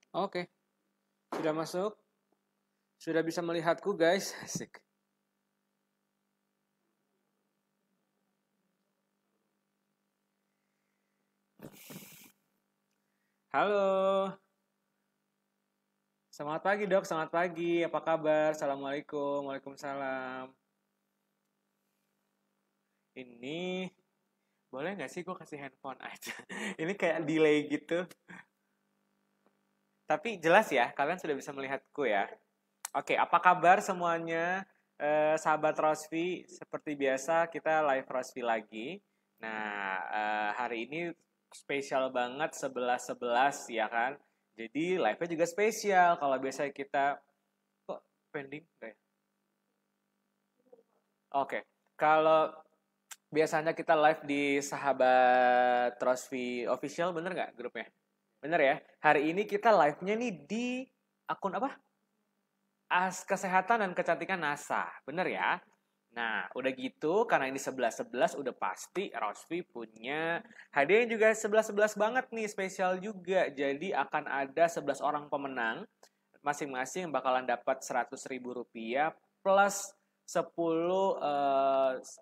Oke, sudah masuk. Sudah bisa melihatku, guys. Asik. Halo. Selamat pagi, Dok. Selamat pagi. Apa kabar? Assalamualaikum. Waalaikumsalam. Ini boleh nggak sih gue kasih handphone aja? Ini kayak delay gitu. Tapi jelas ya, kalian sudah bisa melihatku ya. Oke, apa kabar semuanya? Sahabat Rosvi, seperti biasa kita live Rosvi lagi. Nah, hari ini spesial banget 11-11 ya kan? Jadi live-nya juga spesial. Kalau biasa kita kok pending nggak ya? Oke, kalau biasanya kita live di Sahabat Rosvi Official, bener nggak grupnya? Bener ya? Hari ini kita live-nya nih di akun apa? Kesehatan dan Kecantikan NASA. Bener ya? Nah, udah gitu, karena ini 11-11 udah pasti Rosvi punya hadiah yang juga 11-11 banget nih, spesial juga. Jadi akan ada 11 orang pemenang, masing-masing bakalan dapat Rp100.000 plus 10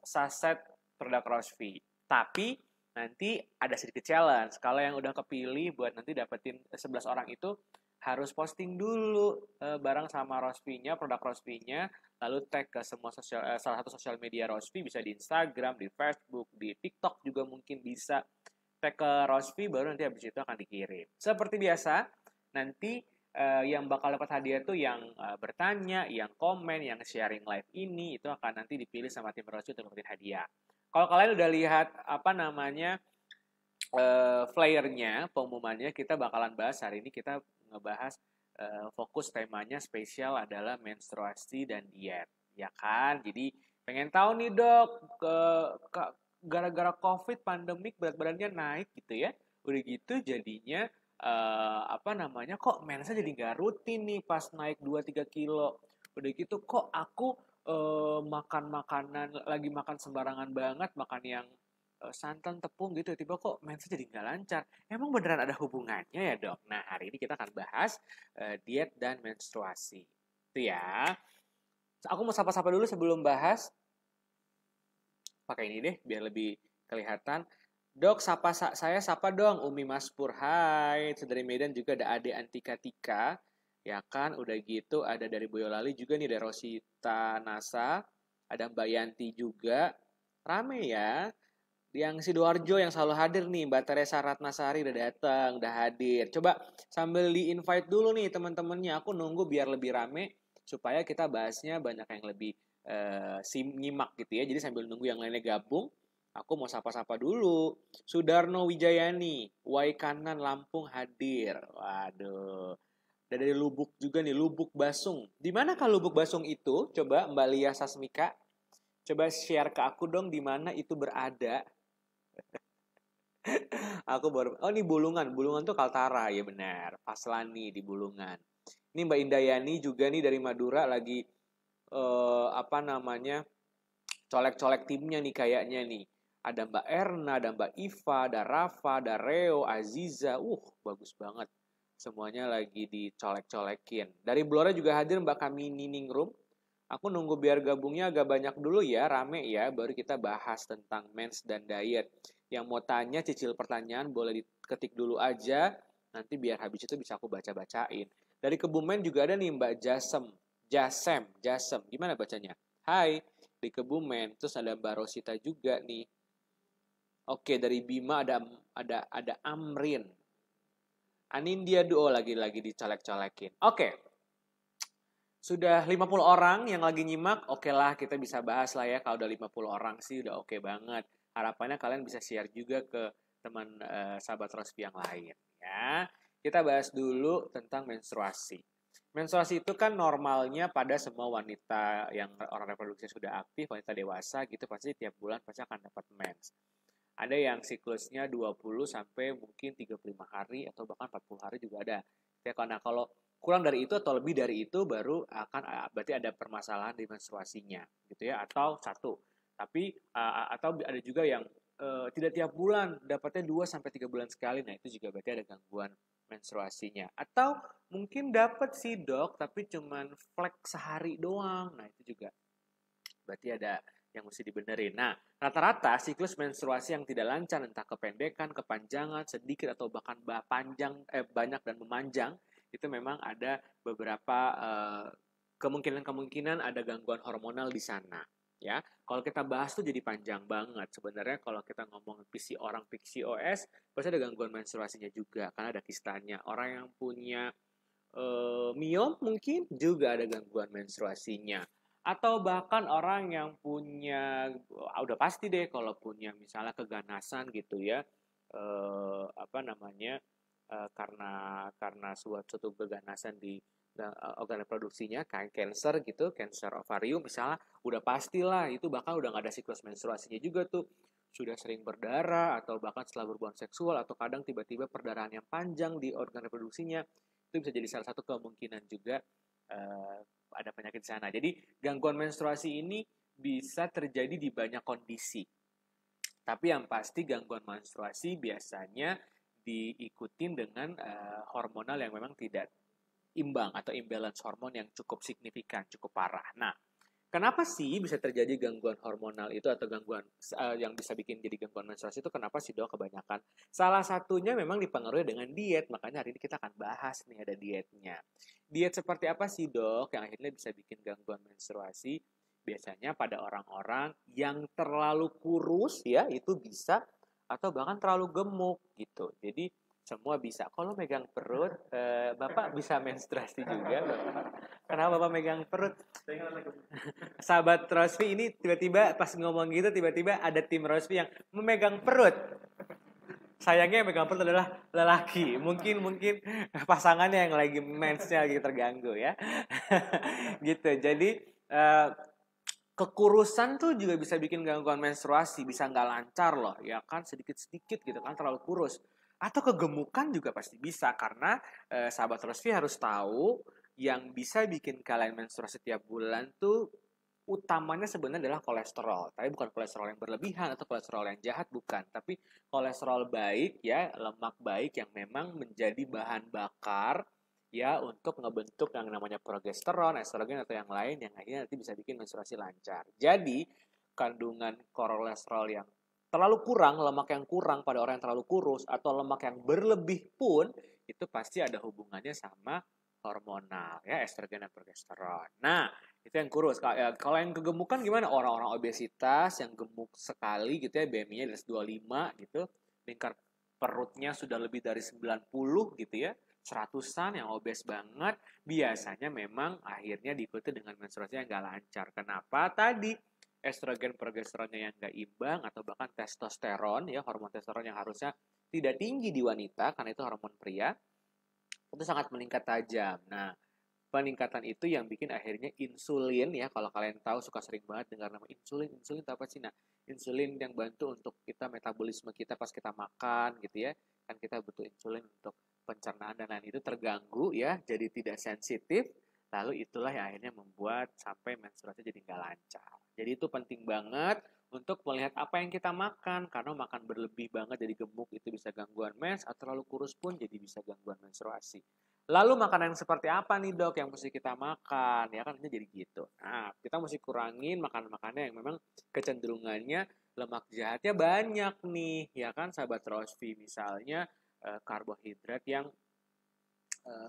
saset produk Rosvi. Tapi nanti ada sedikit challenge. Kalau yang udah kepilih buat nanti dapetin 11 orang itu harus posting dulu bareng sama Rosvi-nya, produk Rosvi-nya, lalu tag ke semua salah satu sosial media Rosvi, bisa di Instagram, di Facebook, di TikTok juga mungkin bisa tag ke Rosvi, baru nanti habis itu akan dikirim. Seperti biasa, nanti yang bakal dapat hadiah tuh yang bertanya, yang komen, yang sharing live ini itu akan nanti dipilih sama tim Rosvi untuk dapetin hadiah. Kalau kalian udah lihat apa namanya flyernya, pengumumannya, kita bakalan bahas hari ini, kita ngebahas fokus temanya spesial adalah menstruasi dan diet, ya kan? Jadi pengen tahu nih dok, ke gara-gara COVID pandemik berat badannya naik gitu ya, udah gitu jadinya apa namanya kok mensnya jadi nggak rutin nih pas naik 2-3 kilo, udah gitu kok aku makan makanan lagi makan sembarangan banget, makan yang santan, tepung gitu, tiba kok mensnya jadi nggak lancar. Emang beneran ada hubungannya ya dok? Nah hari ini kita akan bahas diet dan menstruasi. Itu ya. Aku mau sapa-sapa dulu sebelum bahas. Pakai ini deh biar lebih kelihatan. Dok, saya sapa dong Umi Maspur. Hai, dari Medan juga ada Ade Antika Tika. Ya kan, udah gitu ada dari Boyolali juga nih, ada Rosita Nasa. Ada Mbak Yanti juga. Rame ya. Yang Sidoarjo yang selalu hadir nih, Mbak Teresa Ratnasari udah datang, udah hadir. Coba sambil di-invite dulu nih teman-temannya. Aku nunggu biar lebih rame supaya kita bahasnya banyak yang lebih nyimak gitu ya. Jadi sambil nunggu yang lainnya gabung, aku mau sapa-sapa dulu. Sudarno Wijayani, Waikanan Lampung hadir. Waduh. Dan dari Lubuk juga nih, Lubuk Basung. Di mana kah Lubuk Basung itu? Coba Mbak Lia Sasmika, coba share ke aku dong di mana itu berada. Aku baru, oh ini Bulungan, Bulungan tuh Kaltara, ya benar. Paslani di Bulungan. Ini Mbak Indayani juga nih dari Madura lagi apa namanya colek-colek timnya nih kayaknya nih. Ada Mbak Erna, ada Mbak Iva, ada Rafa, ada Reo, Aziza. Bagus banget. Semuanya lagi dicolek-colekin. Dari Blora juga hadir Mbak Kamini Ningrum. Aku nunggu biar gabungnya agak banyak dulu ya, rame ya, baru kita bahas tentang mens dan diet. Yang mau tanya, cicil pertanyaan, boleh diketik dulu aja, nanti biar habis itu bisa aku baca-bacain. Dari Kebumen juga ada nih Mbak Jasem, gimana bacanya? Hai, di Kebumen, terus ada Mbak Rosita juga nih. Oke, dari Bima ada Amrin. Anindya Duo lagi-lagi dicolek-colekin. Oke, sudah 50 orang yang lagi nyimak, oke lah kita bisa bahas lah ya. Kalau udah 50 orang sih udah oke banget. Harapannya kalian bisa share juga ke teman sahabat Rospi yang lain ya. Kita bahas dulu tentang menstruasi. Menstruasi itu kan normalnya pada semua wanita yang orang reproduksi sudah aktif, wanita dewasa gitu, pasti tiap bulan pasti akan dapat mens. Ada yang siklusnya 20 sampai mungkin 35 hari atau bahkan 40 hari juga ada. Ya, karena kalau kurang dari itu atau lebih dari itu baru akan berarti ada permasalahan di menstruasinya gitu ya, atau satu. Tapi atau ada juga yang tidak tiap bulan, dapatnya 2 sampai 3 bulan sekali. Nah, itu juga berarti ada gangguan menstruasinya. Atau mungkin dapat sih dok, tapi cuman flek sehari doang. Nah itu juga berarti ada yang mesti dibenerin. Nah, rata-rata siklus menstruasi yang tidak lancar, entah kependekan, kepanjangan, sedikit atau bahkan banyak dan memanjang, itu memang ada beberapa kemungkinan-kemungkinan ada gangguan hormonal di sana. Ya, kalau kita bahas tuh jadi panjang banget. Sebenarnya kalau kita ngomong orang PCOS, pasti ada gangguan menstruasinya juga, karena ada kistanya. Orang yang punya miom mungkin juga ada gangguan menstruasinya. Atau bahkan orang yang punya, udah pasti deh kalau punya misalnya keganasan gitu ya, apa namanya, karena suatu keganasan di organ reproduksinya, kayak cancer gitu, cancer ovarium misalnya, udah pastilah itu bahkan udah nggak ada siklus menstruasinya juga tuh, sudah sering berdarah atau bahkan setelah berhubungan seksual atau kadang tiba-tiba perdarahan yang panjang di organ reproduksinya, itu bisa jadi salah satu kemungkinan juga ada penyakit di sana. Jadi gangguan menstruasi ini bisa terjadi di banyak kondisi. Tapi yang pasti gangguan menstruasi biasanya diikutin dengan hormonal yang memang tidak imbang atau imbalance hormon yang cukup signifikan, cukup parah. Nah, kenapa sih bisa terjadi gangguan hormonal itu atau gangguan yang bisa bikin jadi gangguan menstruasi itu, kenapa sih dok kebanyakan? Salah satunya memang dipengaruhi dengan diet, makanya hari ini kita akan bahas nih ada dietnya. Diet seperti apa sih dok yang akhirnya bisa bikin gangguan menstruasi? Biasanya pada orang-orang yang terlalu kurus ya itu bisa, atau bahkan terlalu gemuk gitu. Jadi semua bisa. Kalau megang perut, Bapak bisa menstruasi juga, Bapak. Kenapa Bapak megang perut? Sahabat Rosvi ini tiba-tiba pas ngomong gitu, tiba-tiba ada tim Rosvi yang memegang perut. Sayangnya yang megang perut adalah lelaki. Mungkin pasangannya yang lagi mensnya lagi terganggu ya. Gitu. Jadi kekurusan tuh juga bisa bikin gangguan menstruasi, bisa nggak lancar loh, ya kan, sedikit-sedikit gitu kan, terlalu kurus. Atau kegemukan juga pasti bisa, karena sahabat Rosvi harus tahu yang bisa bikin kalian menstruasi tiap bulan tuh utamanya sebenarnya adalah kolesterol. Tapi bukan kolesterol yang berlebihan atau kolesterol yang jahat, bukan. Tapi kolesterol baik ya, lemak baik yang memang menjadi bahan bakar ya untuk ngebentuk yang namanya progesteron, estrogen atau yang lain yang akhirnya nanti bisa bikin menstruasi lancar. Jadi kandungan kolesterol yang terlalu kurang, lemak yang kurang pada orang yang terlalu kurus atau lemak yang berlebih pun itu pasti ada hubungannya sama hormonal ya, estrogen dan progesteron. Nah, itu yang kurus. Kalau yang kegemukan gimana? Orang-orang obesitas yang gemuk sekali gitu ya, BMI-nya di atas 25 gitu, lingkar perutnya sudah lebih dari 90 gitu ya, seratusan yang obes banget, biasanya memang akhirnya diikuti dengan menstruasi yang gak lancar. Kenapa? Tadi estrogen progesteronnya yang gak imbang, atau bahkan testosteron ya, hormon testosteron yang harusnya tidak tinggi di wanita karena itu hormon pria, itu sangat meningkat tajam. Nah, peningkatan itu yang bikin akhirnya insulin ya, kalau kalian tahu suka sering banget dengar nama insulin itu apa sih? Nah, insulin yang bantu untuk kita metabolisme kita pas kita makan gitu ya, kan kita butuh insulin untuk pencernaan dan lain itu terganggu ya, jadi tidak sensitif, lalu itulah yang akhirnya membuat sampai menstruasi jadi nggak lancar. Jadi itu penting banget untuk melihat apa yang kita makan, karena makan berlebih banget jadi gemuk itu bisa gangguan mens, atau terlalu kurus pun jadi bisa gangguan menstruasi. Lalu makanan seperti apa nih dok yang mesti kita makan? Ya kan ini jadi gitu. Nah, kita mesti kurangin makanan-makanan yang memang kecenderungannya lemak jahatnya banyak nih. Ya kan sahabat Rosvi, misalnya karbohidrat yang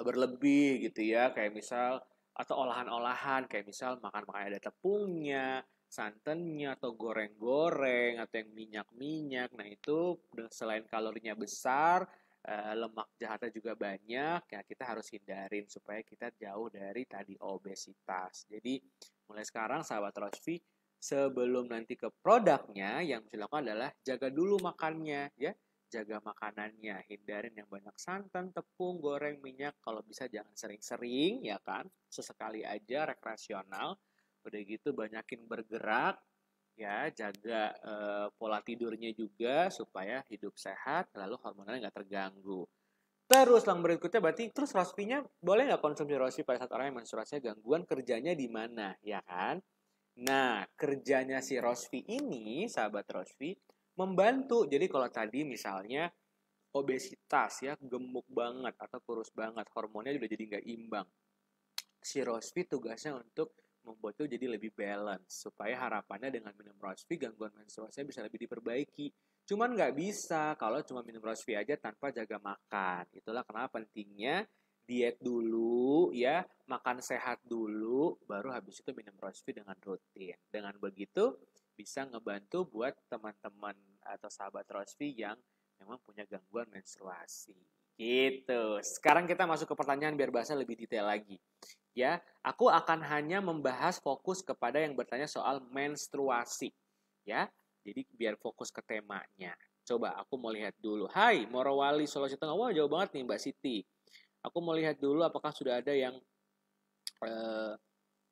berlebih gitu ya. Kayak misal, atau olahan-olahan. Kayak misal makan-makan ada tepungnya, santannya, atau goreng-goreng, atau yang minyak-minyak. Nah itu selain kalorinya besar, lemak jahatnya juga banyak, ya kita harus hindarin supaya kita jauh dari tadi obesitas. Jadi mulai sekarang sahabat Rosvi, sebelum nanti ke produknya, yang mesti dilakukan adalah jaga dulu makannya ya, jaga makanannya, hindarin yang banyak santan, tepung, goreng, minyak, kalau bisa jangan sering-sering ya kan, sesekali aja rekreasional. Udah gitu banyakin bergerak, ya jaga pola tidurnya juga supaya hidup sehat, lalu hormonalnya nggak terganggu. Terus yang berikutnya berarti terus Rospi-nya boleh nggak konsumsi Rospi pada saat orang yang menstruasinya gangguan, kerjanya di mana ya kan? Nah, kerjanya si Rospi ini, sahabat Rospi, membantu. Jadi kalau tadi misalnya obesitas ya, gemuk banget atau kurus banget, hormonnya udah jadi nggak imbang. Si Rosvi tugasnya untuk membuat itu jadi lebih balance, supaya harapannya dengan minum Rosvi gangguan menstruasinya bisa lebih diperbaiki. Cuman nggak bisa kalau cuma minum Rosvi aja tanpa jaga makan. Itulah kenapa pentingnya diet dulu ya, makan sehat dulu, baru habis itu minum Rosvi dengan rutin. Dengan begitu bisa ngebantu buat teman-teman atau sahabat Rosvi yang memang punya gangguan menstruasi. Gitu. Sekarang kita masuk ke pertanyaan biar bahasa lebih detail lagi. Ya, aku akan hanya membahas fokus kepada yang bertanya soal menstruasi. Ya, jadi biar fokus ke temanya. Coba aku mau lihat dulu. Hai, Morowali, Sulawesi Tengah. Wah, jauh banget nih Mbak Siti. Aku mau lihat dulu apakah sudah ada yang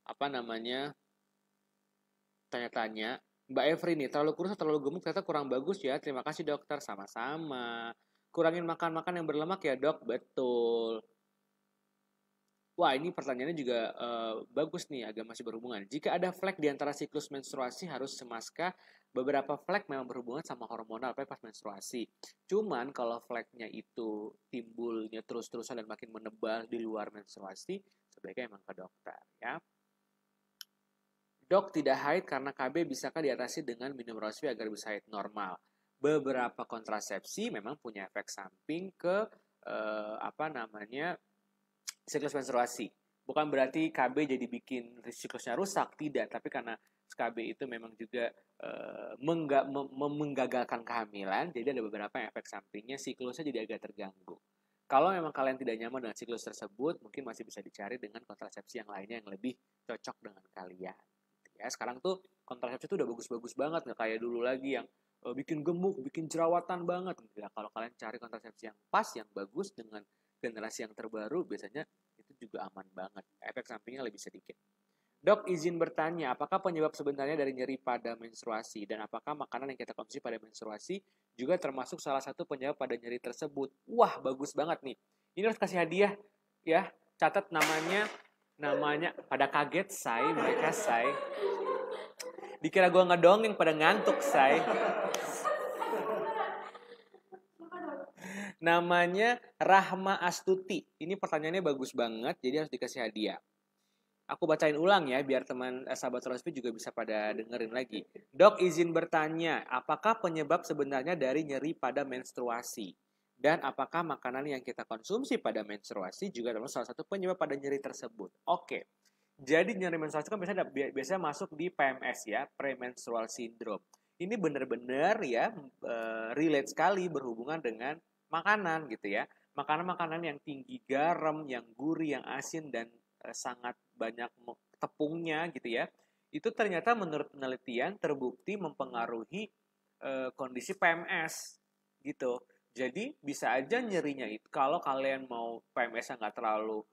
apa namanya tanya-tanya. Mbak Evri nih, terlalu kurus atau terlalu gemuk ternyata kurang bagus ya. Terima kasih dokter, sama-sama. Kurangin makan-makan yang berlemak ya dok, betul. Wah, ini pertanyaannya juga bagus nih, agak masih berhubungan. Jika ada flek di antara siklus menstruasi harus semaskah? Beberapa flek memang berhubungan sama hormonal pas menstruasi. Cuman kalau fleknya itu timbulnya terus-terusan dan makin menebal di luar menstruasi, sebaiknya emang ke dokter ya. Dok, tidak haid karena KB bisakah diatasi dengan minum Rosvi agar bisa haid normal? Beberapa kontrasepsi memang punya efek samping ke siklus menstruasi. Bukan berarti KB jadi bikin siklusnya rusak, tidak. Tapi karena KB itu memang juga menggagalkan kehamilan, jadi ada beberapa efek sampingnya, siklusnya jadi agak terganggu. Kalau memang kalian tidak nyaman dengan siklus tersebut, mungkin masih bisa dicari dengan kontrasepsi yang lainnya yang lebih cocok dengan kalian. Ya, sekarang tuh kontrasepsi tuh udah bagus-bagus banget, nggak kayak dulu lagi yang bikin gemuk, bikin jerawatan banget. Ya, kalau kalian cari kontrasepsi yang pas, yang bagus dengan generasi yang terbaru, biasanya itu juga aman banget. Efek sampingnya lebih sedikit. Dok, izin bertanya, apakah penyebab sebenarnya dari nyeri pada menstruasi dan apakah makanan yang kita konsumsi pada menstruasi juga termasuk salah satu penyebab pada nyeri tersebut? Wah, bagus banget nih. Ini harus kasih hadiah ya. Catat namanya pada kaget mereka dikira gue ngedongeng pada ngantuk namanya Rahma Astuti. Ini pertanyaannya bagus banget, jadi harus dikasih hadiah. Aku bacain ulang ya, biar teman sahabat Rosvi juga bisa pada dengerin lagi. Dok, izin bertanya, apakah penyebab sebenarnya dari nyeri pada menstruasi? Dan apakah makanan yang kita konsumsi pada menstruasi juga termasuk salah satu penyebab pada nyeri tersebut? Oke, jadi nyeri menstruasi kan biasanya masuk di PMS ya, premenstrual syndrome. Ini benar-benar ya relate sekali berhubungan dengan makanan gitu ya. Makanan-makanan yang tinggi garam, yang gurih, yang asin, dan sangat banyak tepungnya gitu ya. Itu ternyata menurut penelitian terbukti mempengaruhi kondisi PMS gitu. Jadi bisa aja nyerinya itu kalau kalian mau PMS-nya nggak terlalu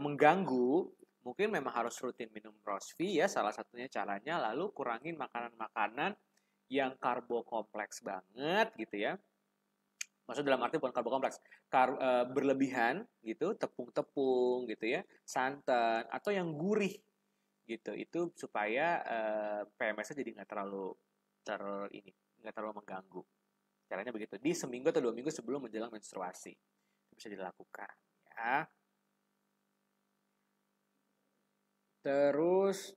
mengganggu, mungkin memang harus rutin minum Rosvi ya, salah satunya caranya. Lalu kurangin makanan-makanan yang karbo kompleks banget gitu ya. Maksud dalam arti bukan karbo kompleks, berlebihan gitu, tepung-tepung gitu ya, santan atau yang gurih gitu. Itu supaya PMS-nya jadi nggak terlalu mengganggu. Caranya begitu. Di seminggu atau 2 minggu sebelum menjelang menstruasi itu bisa dilakukan ya. Terus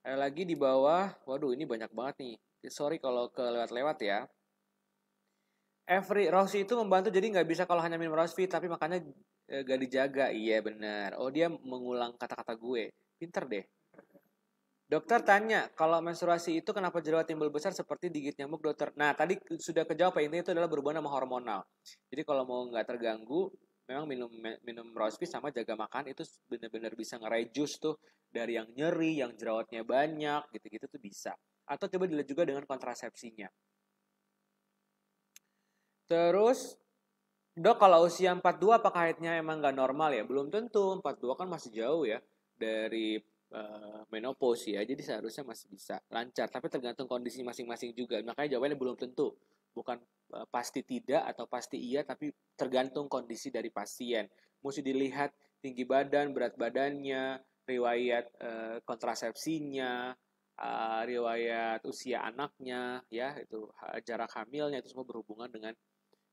ada lagi di bawah. Waduh, ini banyak banget nih. Sorry kalau kelewat-lewat ya. Every Rossi itu membantu, jadi nggak bisa kalau hanya minum Rosvi, tapi makanya gak dijaga. Iya benar. Oh, dia mengulang kata-kata gue. Pinter deh. Dokter tanya, kalau menstruasi itu kenapa jerawat timbul besar seperti digigit nyamuk, dokter? Nah, tadi sudah kejawab ya, intinya itu adalah berhubungan sama hormonal. Jadi kalau mau nggak terganggu, memang minum Rosvi sama jaga makan itu benar-benar bisa nge-reduce tuh dari yang nyeri, yang jerawatnya banyak, gitu-gitu tuh bisa. Atau coba dilihat juga dengan kontrasepsinya. Terus, dok, kalau usia 42 apakah haidnya emang nggak normal ya? Belum tentu, 42 kan masih jauh ya dari menopause ya, jadi seharusnya masih bisa lancar, tapi tergantung kondisi masing-masing juga. Makanya jawabannya belum tentu, bukan pasti tidak atau pasti iya, tapi tergantung kondisi dari pasien. Mesti dilihat tinggi badan, berat badannya, riwayat kontrasepsinya, riwayat usia anaknya, ya itu jarak hamilnya itu semua berhubungan dengan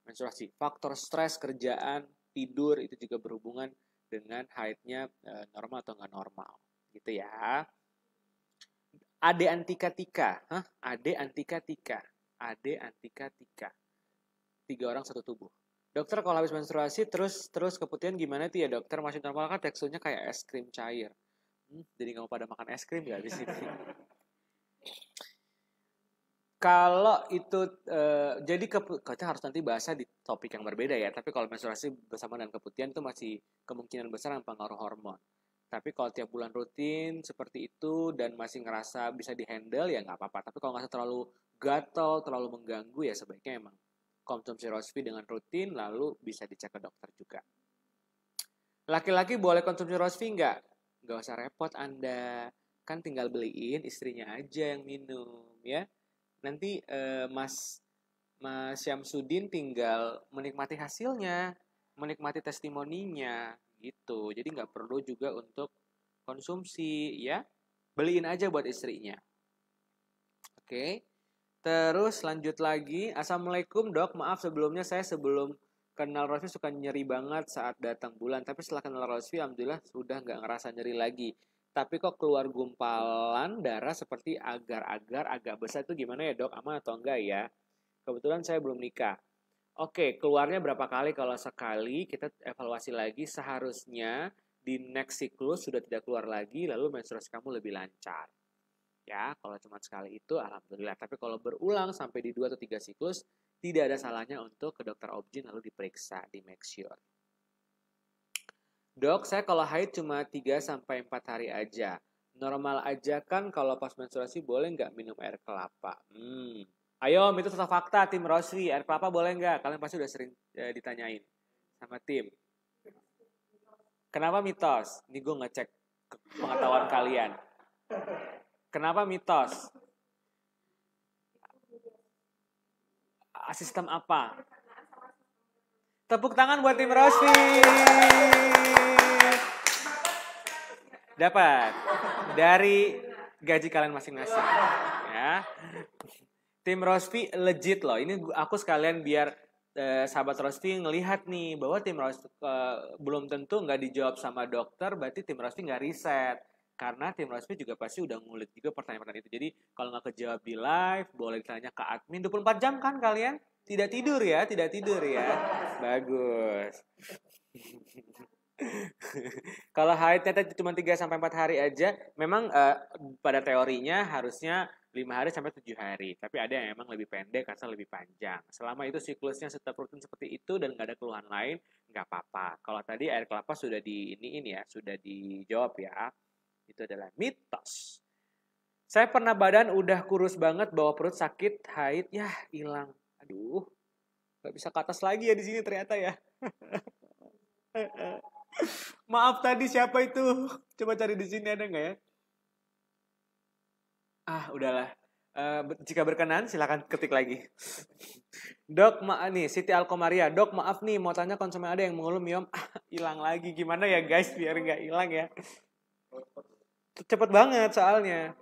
menstruasi. Faktor stres kerjaan, tidur itu juga berhubungan dengan haidnya normal atau nggak normal, gitu ya. Ade antika tika, Ade antika tika, Ade antika tika. 3 orang satu tubuh. Dokter kalau habis menstruasi terus keputihan gimana tuh ya dokter? Masih normal kan teksturnya kayak es krim cair. Jadi nggak mau pada makan es krim nggak di sini? Kalau itu jadi kita harus nanti bahasnya di topik yang berbeda ya. Tapi kalau menstruasi bersama dengan keputihan itu masih kemungkinan besar yang pengaruh hormon. Tapi kalau tiap bulan rutin seperti itu dan masih ngerasa bisa dihandle ya nggak apa-apa. Tapi kalau ngerasa terlalu gatal, terlalu mengganggu ya sebaiknya emang konsumsi Rosvi dengan rutin lalu bisa dicek ke dokter juga. Laki-laki boleh konsumsi Rosvi nggak? Nggak usah repot Anda. Kan tinggal beliin istrinya aja yang minum ya. Nanti Mas Syamsuddin tinggal menikmati hasilnya, menikmati testimoninya gitu. Jadi nggak perlu juga untuk konsumsi ya. Beliin aja buat istrinya. Oke. Terus lanjut lagi. Assalamualaikum dok, maaf sebelumnya saya sebelum kenal Rosvi suka nyeri banget saat datang bulan. Tapi setelah kenal Rosvi alhamdulillah sudah nggak ngerasa nyeri lagi. Tapi kok keluar gumpalan darah seperti agar-agar agak besar itu gimana ya dok? Aman atau enggak ya? Kebetulan saya belum nikah. Oke, keluarnya berapa kali? Kalau sekali kita evaluasi lagi seharusnya di next siklus sudah tidak keluar lagi lalu menstruasi kamu lebih lancar. Ya, kalau cuma sekali itu alhamdulillah. Tapi kalau berulang sampai di 2 atau 3 siklus, tidak ada salahnya untuk ke dokter obgyn lalu diperiksa, di make sure. Dok, saya kalau haid cuma 3 sampai 4 hari aja. Normal aja kan kalau pas menstruasi boleh nggak minum air kelapa? Ayo, itu tetap fakta tim Rosvi. Air kelapa boleh nggak? Kalian pasti udah sering ditanyain sama tim. Kenapa mitos? Ini gue ngecek pengetahuan kalian. Kenapa mitos? Sistem apa? Tepuk tangan buat tim Rosvi. Dapat dari gaji kalian masing-masing. Ya. Tim Rosvi legit loh. Ini aku sekalian biar sahabat Rosvi ngelihat nih bahwa tim Rosvi belum tentu nggak dijawab sama dokter, berarti tim Rosvi nggak riset. Karena tim Rosvi juga pasti udah ngulik juga pertanyaan-pertanyaan itu. Jadi kalau nggak kejawab di live, boleh ditanya ke admin. 24 jam kan kalian? Tidak tidur ya? Tidak tidur ya? Bagus. Kalau haidnya cuma 3-4 hari aja, memang pada teorinya harusnya 5 hari sampai 7 hari. Tapi ada yang emang lebih pendek atau lebih panjang. Selama itu siklusnya tetap rutin seperti itu dan nggak ada keluhan lain, nggak apa-apa. Kalau tadi air kelapa sudah sudah dijawab ya. Itu adalah mitos. Saya pernah badan udah kurus banget, bawa perut sakit, haid, ya hilang. Aduh, gak bisa ke atas lagi ya di sini ternyata ya. Maaf tadi siapa itu? Coba cari di sini ada nggak ya? Udahlah. Jika berkenan silakan ketik lagi. Dok, nih Siti Alkomaria. Dok, maaf nih mau tanya konsumen ada yang mengeluh miom. Hilang lagi. Gimana ya guys biar nggak hilang ya? Cepet banget soalnya.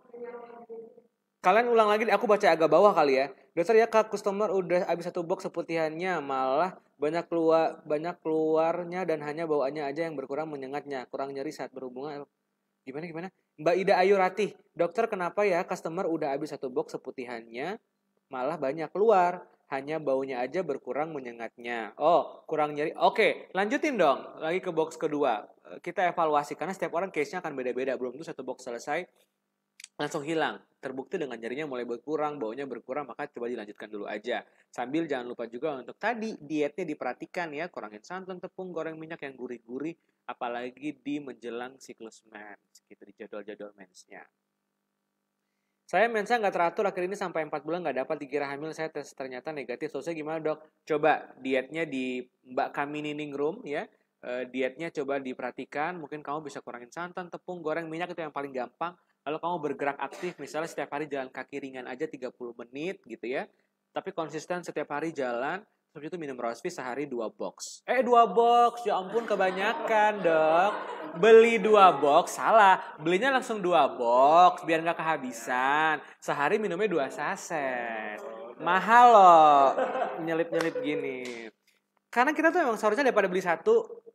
Kalian ulang lagi, aku baca agak bawah kali ya. Dokter ya kak, customer udah habis 1 box seputihannya, malah banyak keluarnya dan hanya bawaannya aja yang berkurang menyengatnya, kurang nyeri saat berhubungan. Gimana? Mbak Ida Ayu Ratih, dokter kenapa ya customer udah habis 1 box seputihannya, malah banyak keluar, hanya baunya aja berkurang menyengatnya. Oh, kurang nyeri. Oke, lanjutin dong. Lagi ke box kedua. Kita evaluasi karena setiap orang case-nya akan beda-beda. Belum tuh 1 box selesai langsung hilang. Terbukti dengan nyerinya mulai berkurang, baunya berkurang, maka coba dilanjutkan dulu aja. Sambil jangan lupa juga untuk tadi dietnya diperhatikan ya, kurangin santan, tepung, goreng minyak yang gurih-gurih, apalagi di menjelang siklus mens, gitu di jadwal-jadwal mensnya. Saya mensnya nggak teratur akhir ini sampai 4 bulan nggak dapat, dikira hamil, saya tes ternyata negatif. Solusinya gimana dok? Coba dietnya di Mbak Kamini Ningrum ya. Dietnya coba diperhatikan, mungkin kamu bisa kurangin santan, tepung, goreng, minyak itu yang paling gampang. Lalu kamu bergerak aktif, misalnya setiap hari jalan kaki ringan aja 30 menit gitu ya. Tapi konsisten setiap hari jalan, Habis itu minum Rosvi sehari 2 box. 2 box, ya ampun kebanyakan dok. Beli 2 box, salah. Belinya langsung 2 box, biar nggak kehabisan. Sehari minumnya 2 saset. Mahal loh, nyelip-nyelip gini. Karena kita tuh emang seharusnya daripada beli satu,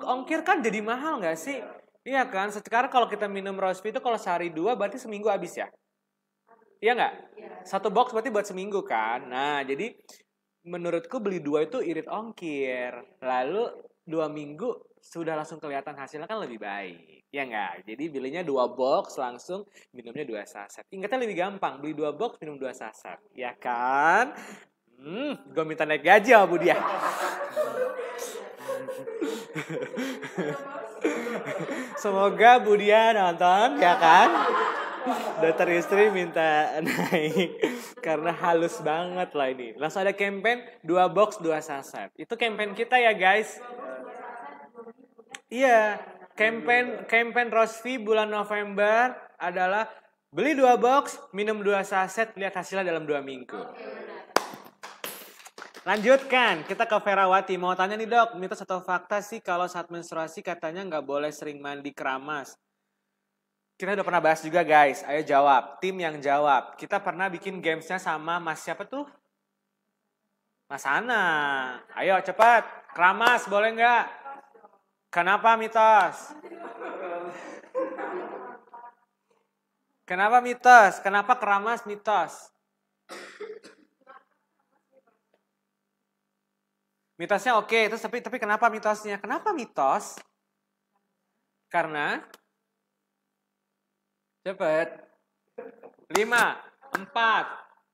ongkir kan jadi mahal nggak sih? Iya kan, sekarang kalau kita minum Rosvi itu kalau sehari 2 berarti seminggu habis ya? Iya nggak? Satu box berarti buat seminggu kan? Nah, jadi menurutku beli 2 itu irit ongkir. Lalu 2 minggu sudah langsung kelihatan hasilnya kan lebih baik. Ya nggak? Jadi belinya 2 box langsung minumnya 2 saset. Ingatnya lebih gampang. Beli 2 box minum 2 saset. Ya kan? Gue minta naik gaji sama Bu Dia. Semoga Bu Dia nonton ya kan? Dokter istri minta naik karena halus banget lah ini. Langsung ada campaign 2 box 2 saset. Itu campaign kita ya guys. Iya, campaign Rosvi bulan November adalah beli 2 box, minum 2 saset, lihat hasilnya dalam 2 minggu. Lanjutkan, kita ke Ferawati. Mau tanya nih dok, mitos atau fakta sih kalau saat menstruasi katanya nggak boleh sering mandi keramas. Kita udah pernah bahas juga guys, ayo jawab. Tim yang jawab. Kita pernah bikin gamesnya sama Mas siapa tuh? Mas Ana. Ayo cepat, keramas boleh nggak? Kenapa mitos? Kenapa mitos? Kenapa keramas mitos? Mitosnya oke, terus tapi kenapa mitosnya? Kenapa mitos? Karena cepet. 5, 4,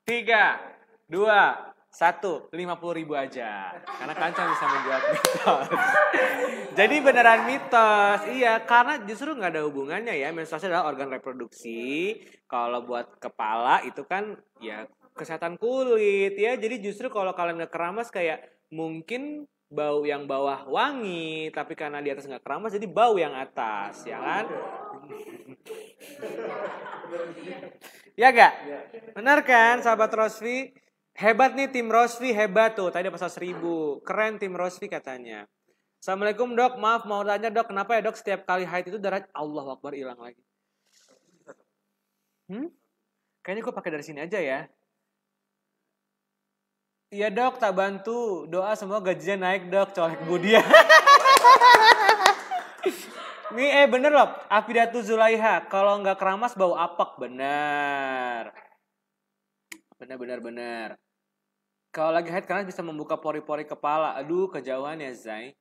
3, 2, 1, 50.000 aja. Karena Kanca bisa menjawab mitos. Jadi beneran mitos. Iya, karena justru nggak ada hubungannya ya. Menstruasi adalah organ reproduksi. Kalau buat kepala itu kan ya kesehatan kulit ya. Jadi justru kalau kalian nggak keramas kayak mungkin bau yang bawah wangi, tapi karena di atas nggak keramas jadi bau yang atas, ya kan? Ya gak? Benar kan sahabat Rosvi? Hebat nih tim Rosvi, hebat tuh. Tadi pasal 1000. Keren tim Rosvi katanya. Assalamualaikum dok, maaf mau tanya dok, kenapa ya dok setiap kali haid itu darah Allah Akbar hilang lagi? Kayaknya gue pakai dari sini aja ya. Iya dok, tak bantu. Doa semua gajinya naik dok, colek Budia. Nih bener loh, Afidatu Zulaiha. Kalau nggak keramas bau apek, bener. Bener. Kalau lagi haid karena bisa membuka pori-pori kepala. Aduh, kejauhan ya Zai.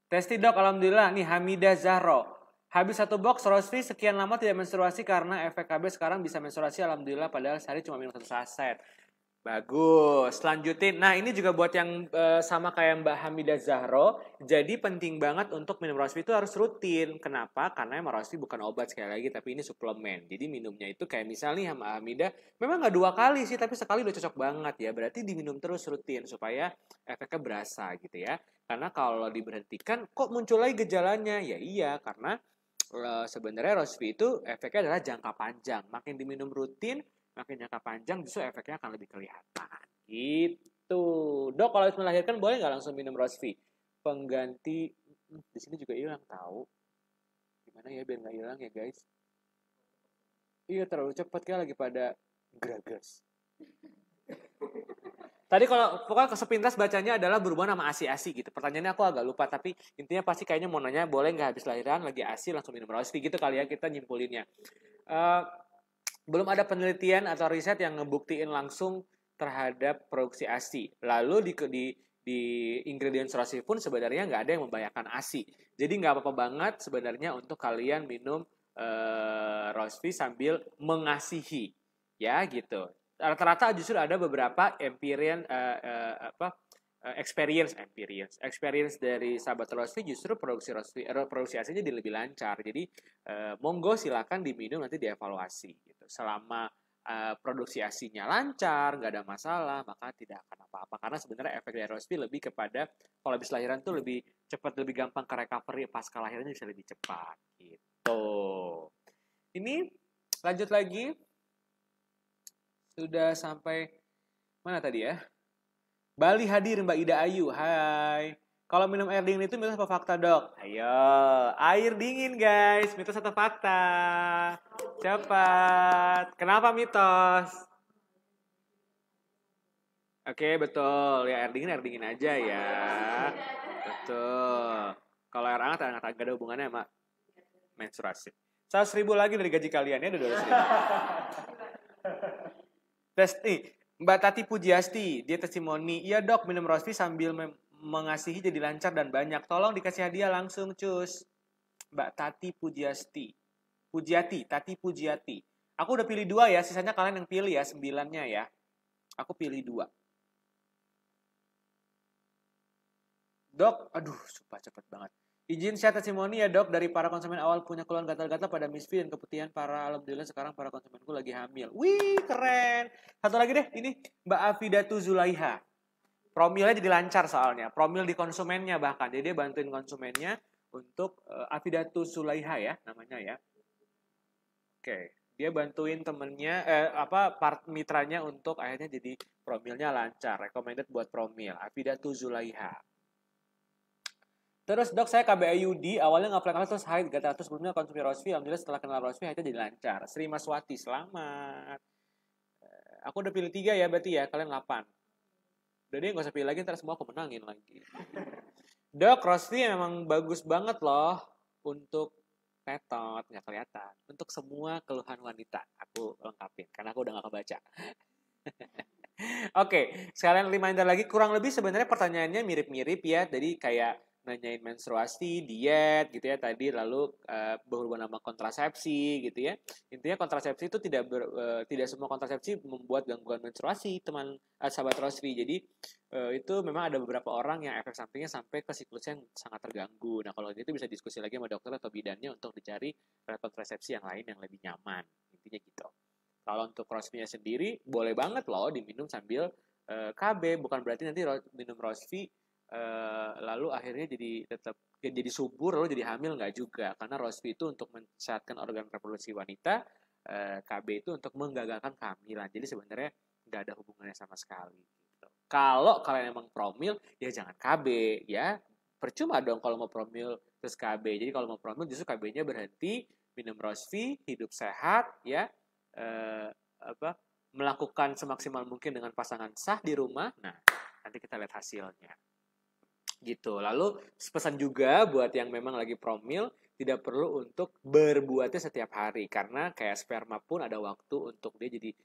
Testi dok, alhamdulillah. Nih Hamidah Zahro. Habis 1 box Rosvi sekian lama tidak menstruasi karena efek KB sekarang bisa menstruasi alhamdulillah padahal sehari cuma minum 1 saset. Bagus, lanjutin. Nah ini juga buat yang sama kayak Mbak Hamidah Zahro. Jadi penting banget untuk minum Rosvi itu harus rutin. Kenapa? Karena emang Rosvi bukan obat sekali lagi, tapi ini suplemen. Jadi minumnya itu kayak misalnya sama Hamidah, memang nggak 2 kali sih, tapi sekali udah cocok banget ya. Berarti diminum terus rutin supaya efeknya berasa gitu ya. Karena kalau diberhentikan, kok muncul lagi gejalanya? Ya iya, karena sebenarnya Rosvi itu efeknya adalah jangka panjang. Makin diminum rutin, makin jangka panjang justru efeknya akan lebih kelihatan. Gitu. Dok, kalau habis melahirkan boleh nggak langsung minum Rosvi? Pengganti di sini juga hilang tahu. Gimana ya biar nggak hilang ya guys? Iya terlalu cepat kayak lagi pada gragas. Tadi kalau pokoknya sepintas bacanya adalah berhubungan sama ASI-ASI gitu. Pertanyaannya aku agak lupa tapi intinya pasti kayaknya mau nanya boleh nggak habis lahiran lagi ASI langsung minum Rosvi gitu kali ya kita nyimpulinnya. Belum ada penelitian atau riset yang ngebuktiin langsung terhadap produksi ASI. Lalu di ingredient Rosvi pun sebenarnya nggak ada yang membahayakan ASI. Jadi nggak apa-apa banget sebenarnya untuk kalian minum Rosvi sambil mengasihi, ya gitu. Rata-rata justru ada beberapa experience dari sahabat Rosvi justru produksi ASI-nya jadi lebih lancar. Jadi monggo silakan diminum nanti dievaluasi gitu. Selama produksi ASI-nya lancar, nggak ada masalah, maka tidak akan apa-apa. Karena sebenarnya efek dari Rosvi lebih kepada kalau habis lahiran tuh lebih cepat, lebih gampang ke recovery pasca lahirannya bisa lebih cepat gitu. Ini lanjut lagi. Sudah sampai mana tadi ya? Bali hadir Mbak Ida Ayu. Hai. Kalau minum air dingin itu mitos apa fakta, Dok? Ayo, air dingin guys. Mitos atau fakta? Cepat. Kenapa mitos? Oke, betul. Ya, air dingin aja ya. Betul. Kalau air hangat gak ada hubungannya sama menstruasi. 100.000 lagi dari gaji kalian ya, udah 200.000. Tes nih, Mbak Tati Pujiasti, dia testimoni. Iya dok, minum rosti sambil mengasihi jadi lancar dan banyak. Tolong dikasih hadiah langsung cus. Mbak Tati Pujiasti. Tati Pujiati. Aku udah pilih 2 ya, sisanya kalian yang pilih ya, 9-nya ya. Aku pilih 2. Dok, aduh, sumpah cepet banget. Izin share testimoni ya dok, dari para konsumen awal punya keluhan gatal-gatal pada misfi dan keputihan, alhamdulillah sekarang para konsumenku lagi hamil. Wih, keren. Satu lagi deh, ini Mbak Afidatu Zulaiha. Promilnya jadi lancar soalnya, promil di konsumennya bahkan. Jadi dia bantuin konsumennya untuk Afidatu Zulaiha ya namanya ya. Oke, dia bantuin temennya, mitranya untuk akhirnya jadi promilnya lancar. Recommended buat promil, Afidatu Zulaiha. Terus dok, saya KBIUD, awalnya nge-apply terus haid, terus sebelumnya konsumsi Rosvi, alhamdulillah setelah kenal Rosvi haidnya jadi lancar. Sri Maswati, selamat. Aku udah pilih 3 ya berarti ya, kalian 8. Udah deh, gak usah pilih lagi, ntar semua aku menangin lagi. Dok, Rosvi memang bagus banget loh untuk tetot, gak kelihatan. Untuk semua keluhan wanita, aku lengkapin, karena aku udah gak kebaca. Oke, sekalian reminder lagi, kurang lebih sebenarnya pertanyaannya mirip-mirip ya, jadi kayak nanyain menstruasi, diet gitu ya tadi, lalu berhubungan sama kontrasepsi gitu ya. Intinya kontrasepsi itu tidak semua kontrasepsi membuat gangguan menstruasi, sahabat Rosvi. Jadi itu memang ada beberapa orang yang efek sampingnya sampai ke siklusnya yang sangat terganggu. Nah, kalau itu bisa diskusi lagi sama dokter atau bidannya untuk dicari kontrasepsi yang lain yang lebih nyaman. Intinya gitu. Kalau untuk Rosvi-nya sendiri boleh banget loh diminum sambil KB, bukan berarti nanti minum Rosvi lalu akhirnya jadi subur lalu jadi hamil, nggak juga, karena Rosvi itu untuk mensehatkan organ reproduksi wanita, KB itu untuk menggagalkan kehamilan, jadi sebenarnya nggak ada hubungannya sama sekali gitu. Kalau kalian emang promil ya jangan KB ya, percuma dong kalau mau promil terus KB. Jadi kalau mau promil justru KB-nya berhenti, minum Rosvi, hidup sehat ya, melakukan semaksimal mungkin dengan pasangan sah di rumah. Nah, nanti kita lihat hasilnya gitu. Lalu pesan juga buat yang memang lagi promil, tidak perlu untuk berbuatnya setiap hari, karena kayak sperma pun ada waktu untuk dia jadi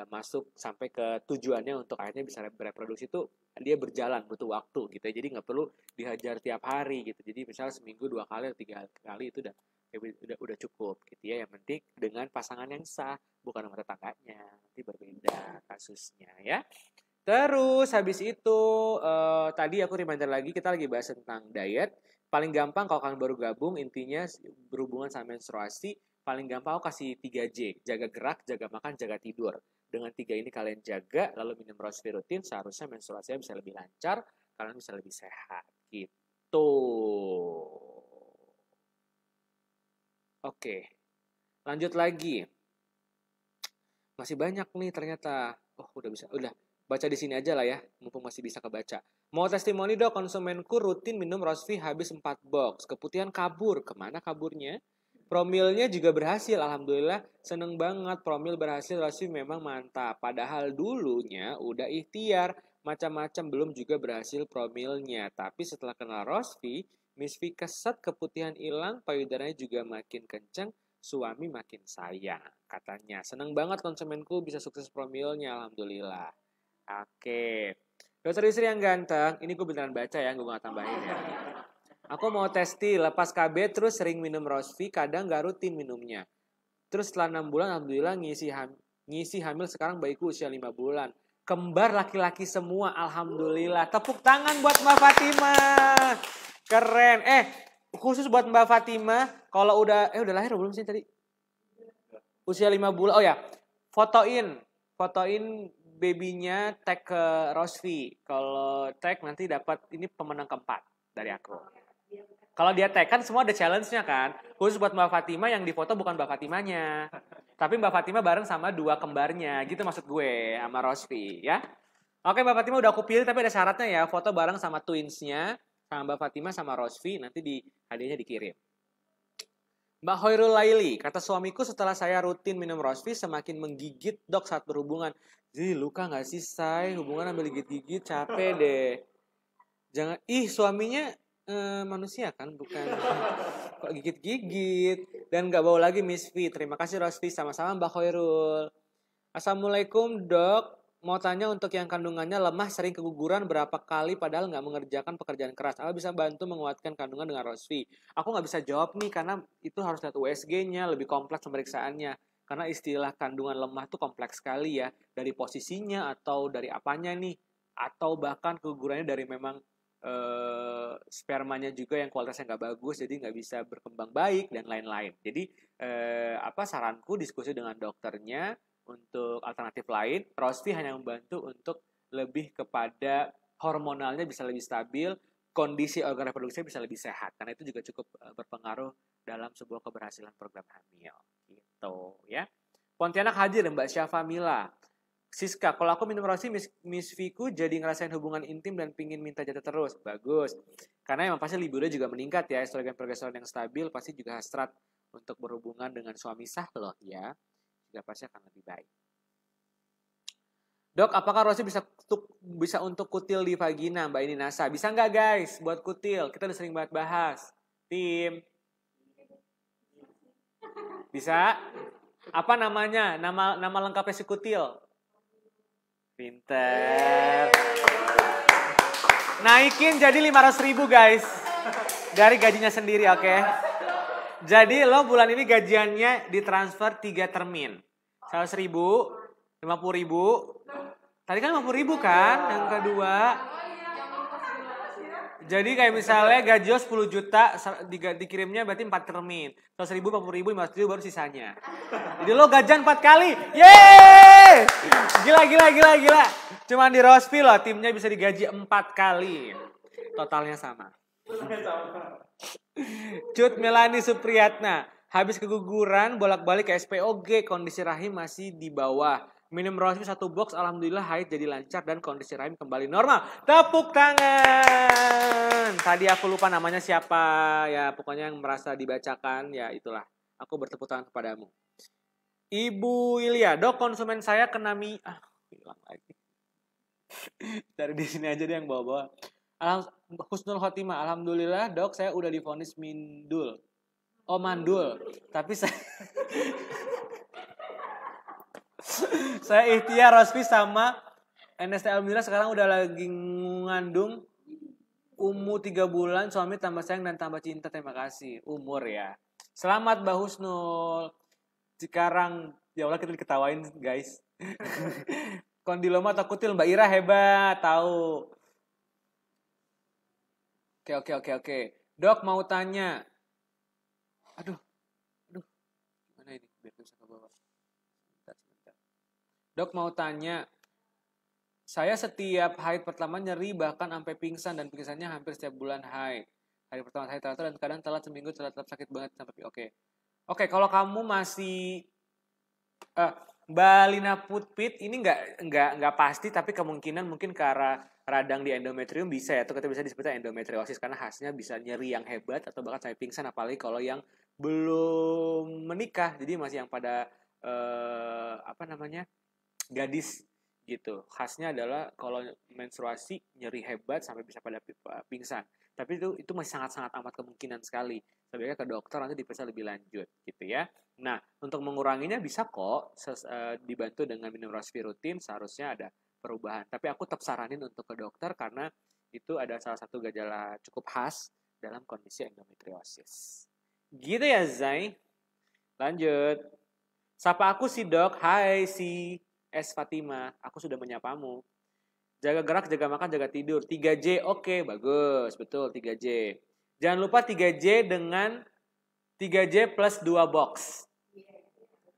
masuk sampai ke tujuannya untuk akhirnya bisa bereproduksi, itu dia berjalan, butuh waktu gitu ya. Jadi nggak perlu dihajar tiap hari gitu. Jadi misal seminggu 2 kali atau 3 kali itu udah cukup gitu ya. Yang penting dengan pasangan yang sah, bukan sama tetangganya, nanti berbeda kasusnya ya. Terus habis itu tadi aku reminder lagi, kita lagi bahas tentang diet. Paling gampang kalau kalian baru gabung, intinya berhubungan sama menstruasi, paling gampang aku kasih 3J. Jaga gerak, jaga makan, jaga tidur. Dengan 3 ini kalian jaga, lalu minum Rosvi rutin, seharusnya menstruasinya bisa lebih lancar, kalian bisa lebih sehat. Gitu. Oke. Lanjut lagi. Masih banyak nih ternyata. Oh, udah. Baca di sini aja lah ya, mumpung masih bisa kebaca. Mau testimoni dok, konsumenku rutin minum Rosvi habis 4 box. Keputihan kabur, kemana kaburnya? Promilnya juga berhasil, alhamdulillah. Seneng banget, promil berhasil, Rosvi memang mantap. Padahal dulunya udah ikhtiar, macam-macam belum juga berhasil promilnya. Tapi setelah kenal Rosvi, misfi keset, keputihan hilang, payudaranya juga makin kenceng, suami makin sayang. Katanya, seneng banget konsumenku bisa sukses promilnya, alhamdulillah. Oke, dokter istri yang ganteng, ini gue beneran baca ya, gue gak tambahin ya. Aku mau testi, lepas KB terus sering minum Rosvi, kadang gak rutin minumnya. Terus setelah 6 bulan, alhamdulillah ngisi hamil, sekarang bayiku usia 5 bulan. Kembar laki-laki semua, alhamdulillah. Tepuk tangan buat Mbak Fatima. Keren. Khusus buat Mbak Fatima, kalau udah lahir belum sih tadi? Usia 5 bulan, oh ya, fotoin babynya, tag ke Rosvi. Kalau tag nanti dapat ini pemenang keempat dari aku. Kalau dia tag kan semua ada challenge-nya kan. Khusus buat Mbak Fatima, yang difoto bukan Mbak Fatimanya. Tapi Mbak Fatima bareng sama 2 kembarnya. Gitu maksud gue sama Rosvi ya. Oke, Mbak Fatima udah aku pilih, tapi ada syaratnya ya. Foto bareng sama twinsnya, sama Mbak Fatima sama Rosvi, nanti hadiahnya dikirim. Mbak Hoirul Laili, kata suamiku setelah saya rutin minum Rosvi semakin menggigit dok saat berhubungan. Jadi luka gak sih, Say? Hubungan ambil gigit-gigit, capek deh. Jangan, suaminya manusia kan, bukan kok gigit-gigit. Dan gak bau lagi Miss V. Terima kasih Rosvi, sama-sama Mbak Hoirul. Assalamualaikum dok. Mau tanya untuk yang kandungannya lemah sering keguguran berapa kali padahal nggak mengerjakan pekerjaan keras. Apa bisa bantu menguatkan kandungan dengan Rosvi? Aku nggak bisa jawab nih karena itu harus lihat USG-nya, lebih kompleks pemeriksaannya. Karena istilah kandungan lemah tuh kompleks sekali ya. Dari posisinya atau dari apanya nih. Atau bahkan kegugurannya dari memang spermanya juga yang kualitasnya nggak bagus, jadi nggak bisa berkembang baik dan lain-lain. Jadi saranku diskusi dengan dokternya. Untuk alternatif lain, Rosvi hanya membantu untuk lebih kepada hormonalnya bisa lebih stabil, kondisi organ reproduksinya bisa lebih sehat. Karena itu juga cukup berpengaruh dalam sebuah keberhasilan program hamil. Gitu ya. Pontianak hadir Mbak Syafa Mila. Siska, kalau aku minum Rosvi, Miss Viku jadi ngerasain hubungan intim dan pingin minta jatah terus. Bagus. Karena emang pasti libido juga meningkat ya. Estrogen progesteron yang stabil pasti juga hasrat untuk berhubungan dengan suami sah loh ya. Juga pasti akan lebih baik. Dok, apakah Rosvi bisa untuk kutil di vagina, Mbak ini Nasa? Bisa nggak guys buat kutil? Kita udah sering banget bahas. Tim. Bisa? Apa namanya? Nama lengkapnya si kutil? Pinter. Naikin jadi 500.000 guys. Dari gajinya sendiri, oke? Jadi lo bulan ini gajiannya ditransfer 3 termin. 100.000, 50.000. Tadi kan 50.000 kan yang kedua. Jadi kayak misalnya gaji 10 juta dikirimnya berarti 4 termin. 100.000, 50.000, 500.000 baru sisanya. Jadi lo gajian 4 kali. Yeay! Gila. Cuman di Rosvi loh timnya bisa digaji 4 kali. Totalnya sama. Cut Melani Supriyatna, habis keguguran bolak-balik ke SPOG, kondisi rahim masih di bawah. Minum Rosvi 1 box, alhamdulillah haid jadi lancar dan kondisi rahim kembali normal. Tepuk tangan. Tadi aku lupa namanya siapa ya, pokoknya yang merasa dibacakan ya itulah. Aku bertepuk tangan kepadamu. Ibu Ilya, dok konsumen saya kena hilang lagi. Dari di sini aja deh yang bawa-bawa. Husnul Khotimah, alhamdulillah dok saya udah divonis mandul. Tapi saya ikhtiar Rosvi sama NST alhamdulillah sekarang udah lagi ngandung umur 3 bulan, suami tambah sayang dan tambah cinta, terima kasih. Umur ya. Selamat Mbak Husnul. Sekarang ya Allah kita diketawain guys. Kondiloma atau kutil Mbak Ira hebat, tahu. Oke. Dok mau tanya. Aduh. Gimana ini? Biar bisa ke bawah. Sebentar. Dok mau tanya. Saya setiap haid pertama nyeri bahkan sampai pingsan dan pingsannya hampir setiap bulan haid. Hari pertama haid teratur dan kadang telat seminggu tetap sakit banget sampai Oke, kalau kamu masih Mbak Lina Putpit ini nggak pasti tapi kemungkinan mungkin ke arah radang di endometrium bisa ya, atau kita bisa disebutnya endometriosis karena khasnya bisa nyeri yang hebat atau bahkan sampai pingsan, apalagi kalau yang belum menikah, jadi masih yang pada gadis gitu. Khasnya adalah kalau menstruasi nyeri hebat sampai bisa pada pingsan. Tapi itu masih sangat-sangat amat kemungkinan sekali. Sebaiknya ke dokter nanti diperiksa lebih lanjut gitu ya. Nah, untuk menguranginya bisa kok dibantu dengan minum Rosvi rutin, seharusnya ada perubahan. Tapi aku tetap saranin untuk ke dokter karena itu ada salah satu gejala cukup khas dalam kondisi endometriosis. Gitu ya, Zai. Lanjut. Sapa aku si dok. Hai si S. Fatima. Aku sudah menyapamu. Jaga gerak, jaga makan, jaga tidur. 3J, oke, bagus. Betul, 3J. Jangan lupa 3J dengan 3J plus 2 box.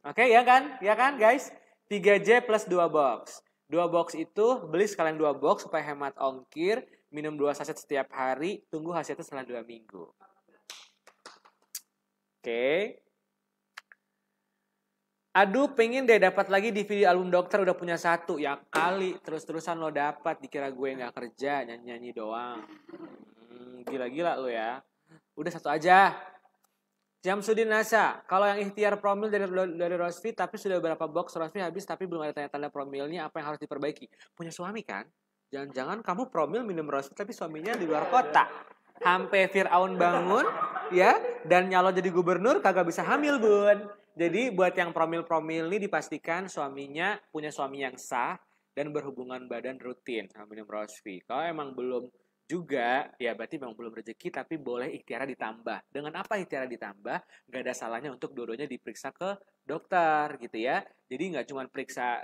Oke, ya kan? Ya kan, guys? 3J plus 2 box. 2 box itu beli sekalian 2 box supaya hemat ongkir. Minum 2 saset setiap hari. Tunggu hasilnya setelah 2 minggu. Oke. Aduh, pengen deh dapat lagi DVD album dokter, udah punya satu. Ya kali, terus-terusan lo dapat, dikira gue nggak kerja, nyanyi-nyanyi doang. Gila-gila lo ya. Udah satu aja. Jamsudin Nasa, kalau yang ikhtiar promil dari Rosfi, tapi sudah berapa box Rosfi habis, tapi belum ada tanda-tanda promilnya, apa yang harus diperbaiki? Punya suami kan? Jangan-jangan kamu promil minum Rosfi, tapi suaminya di luar kota. Sampai Fir'aun bangun, ya, dan nyalon jadi gubernur, kagak bisa hamil, bun. Jadi buat yang promil-promil ini dipastikan suaminya punya suami yang sah dan berhubungan badan rutin sama minum Rosfi. Kalau emang belum juga, ya berarti memang belum rezeki, tapi boleh ikhtiarnya ditambah. Dengan apa ikhtiarnya ditambah? Nggak ada salahnya untuk dua-duanya diperiksa ke dokter gitu ya. Jadi nggak cuma periksa